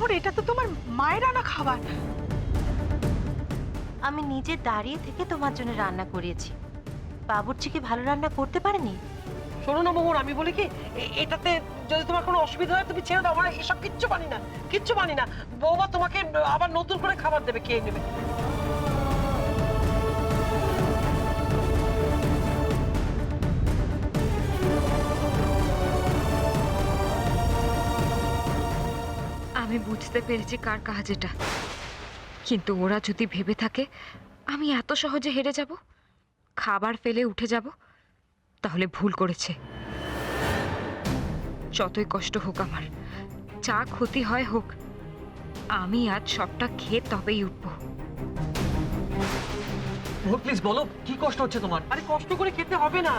মোহর, এটা তো তোমার মায়ের রান্না খাবার। আমি নিজে দাঁড়িয়ে থেকে তোমার জন্য রান্না করিয়েছি। বাবুর্চি কি ভালো রান্না করতে পারেনি? শোনো না মোহর, আমি বলি কি, এটাতে যদি তোমার কোনো অসুবিধা হয় তুমি ছেড়ে দাও, আমরা এসব কিচ্ছু মানি না, কিচ্ছু মানি না। বৌমা তোমাকে আবার নতুন করে খাবার দেবে, খেয়ে নেবে। আমি বুঝতে পেরেছি কার কাজ এটা, কিন্তু ওরা যদি ভেবে থাকে আমি এত সহজে হেরে যাব, খাবার ফেলে উঠে যাব, তাহলে ভুল করেছে। যতই কষ্ট হোক আমার, যা ক্ষতি হয় হোক, আমি আজ সবটা খেয়ে তবেই উঠবো। মোহর প্লিজ বলো, কি কষ্ট হচ্ছে তোমার? আরে কষ্ট করে খেতে হবে না।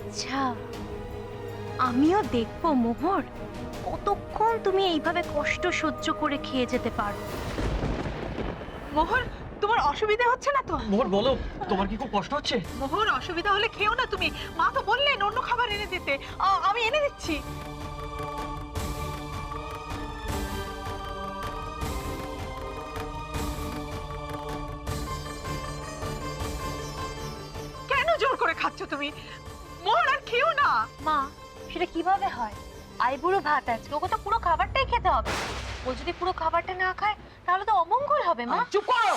আচ্ছা, আমিও দেখবো মোহর কতক্ষণ তুমি এইভাবে কষ্ট সহ্য করে খেয়ে যেতে পারো। মোহর, তোমার অসুবিধা হচ্ছে না তো? মোহর বলো, তোমার কি খুব কষ্ট হচ্ছে? মোহর, অসুবিধা হলে খেও না তুমি। মা তো বললেন অন্য খাবার এনে দিতে। আমি এনে দিচ্ছি। কেন জোর করে খাচ্ছ তুমি? মোহর, আর খেও না। মা, সেটা কিভাবে হয়? আইবুড়ো ভাত আজকে, ওকে তো পুরো খাবারটাই খেতে হবে। ও যদি পুরো খাবারটা না খায় তাহলে তো অমঙ্গল হবে মা। চুপ করো,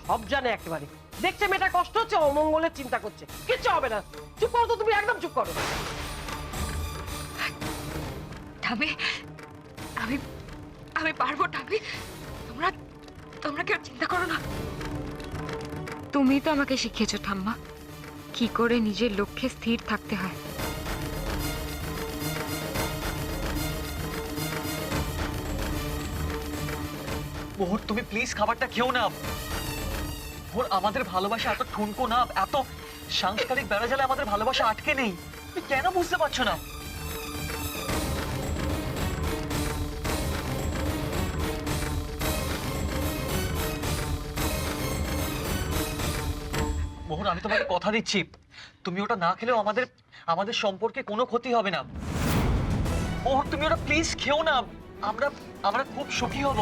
সব জানে একেবারে। দেখছে মেয়েটা কষ্ট হচ্ছে, অমঙ্গলের চিন্তা করছে, কিচ্ছু হবে না। চুপ করো তো তুমি, একদম চুপ করো। আমি আমি আমি পারবো টামি, তোমরা তোমরা কেউ চিন্তা করো না। তুমি তো আমাকে শিখিয়েছো ঠাম্মা, কি করে নিজের লক্ষ্যে স্থির থাকতে হয়। মোহর তুমি প্লিজ খাবারটা খেও না। মোহর, আমাদের ভালোবাসা এত ঠুনকো না, এত সাংস্কারিক বেড়াজালে আমাদের ভালোবাসা আটকে নেই। তুমি কেন বুঝতে পারছো না? মোহর, আমি তোমাকে কথা দিচ্ছি, তুমি ওটা না খেলেও আমাদের আমাদের সম্পর্কে কোনো ক্ষতি হবে না। মোহর, তুমি ওটা প্লিজ খেও না। আমরা আমরা খুব সুখী হব।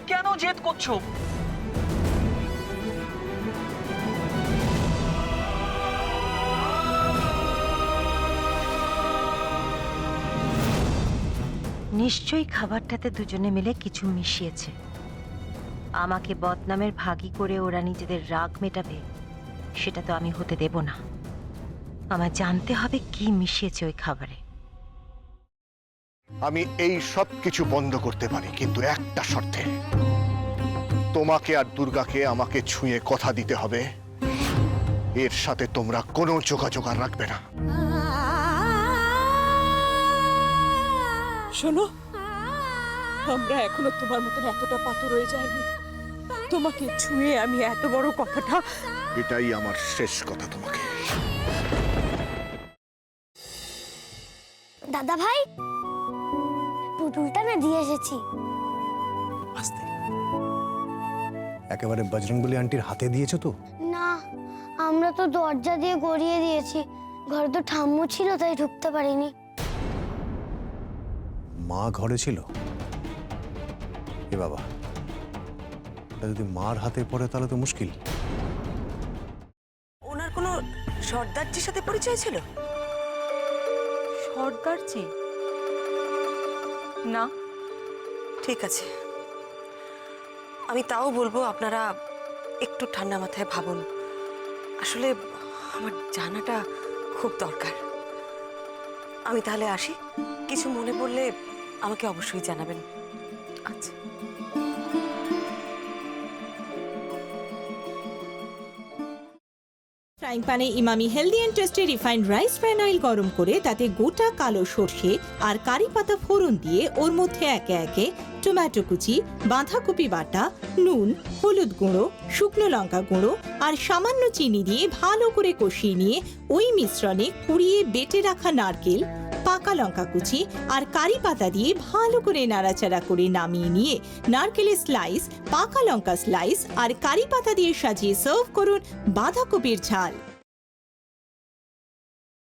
কেন জেদ করছো? নিশ্চয়ই খাবারটাতে দুজনে মিলে কিছু মিশিয়েছে। আমাকে বদনামের ভাগী করে ওরা নিজেদের রাগ মেটাবে, সেটা তো আমি হতে দেব না। আমার জানতে হবে কি মিশিয়েছে ওই খাবারে। আমি এই সব কিছু বন্ধ করতে পারি, কিন্তু একটা শর্তে। তোমাকে আর দুর্গাকে আমাকে ছুঁয়ে কথা দিতে হবে, এর সাথে তোমরা কোনো যোগাযোগ আর রাখবে না। শোনো, আমরা এখনো তোমার মতন এতটা পাথর হয়ে যায়নি। তোমাকে ছুঁয়ে আমি এত বড় কথাটা। এটাই আমার শেষ কথা তোমাকে। দাদা ভাই, পুতুলটা না দিয়ে এসেছি। আস্তে, একেবারে বজরংবলী আন্টির হাতে দিয়েছো তো? না, আমরা তো দরজা দিয়ে গড়িয়ে দিয়েছি। ঘরে তো ঠাম্মু ছিল, তাই ঢুকতে পারিনি। মা ঘরে ছিল? এ বাবা, এটা যদি মার হাতে পড়ে তাহলে তো মুশকিল। ওনার কোনো সর্দারজির সাথে পরিচয় ছিল? সর্দারজি? না। ঠিক আছে, আমি তাও বলবো আপনারা একটু ঠান্ডা মাথায় ভাবুন। আসলে আমার জানাটা খুব দরকার। আমি তাহলে আসি, কিছু মনে পড়লে আমাকে অবশ্যই জানাবেন। আচ্ছা। ফ্রাইং প্যানে Emami healthy and tasty refined rice bran oil গরম করে তাতে গোটা কালো সর্ষে আর কারি পাতা ফোড়ন দিয়ে ওর মধ্যে একে একে টমেটো কুচি, বাঁধাকপি বাটা, নুন, হলুদ গুঁড়ো, শুকনো লঙ্কা গুঁড়ো আর সামান্য চিনি দিয়ে ভালো করে কষিয়ে নিয়ে ওই মিশ্রণে কুড়িয়ে বেটে রাখা নারকেল, পাকা লঙ্কা কুচি আর কারি পাতা দিয়ে ভালো করে নাড়াচাড়া করে নামিয়ে নিয়ে নারকেলের স্লাইস, পাকা লঙ্কা স্লাইস আর কারি পাতা দিয়ে সাজিয়ে সার্ভ করুন বাঁধাকপির ঝাল।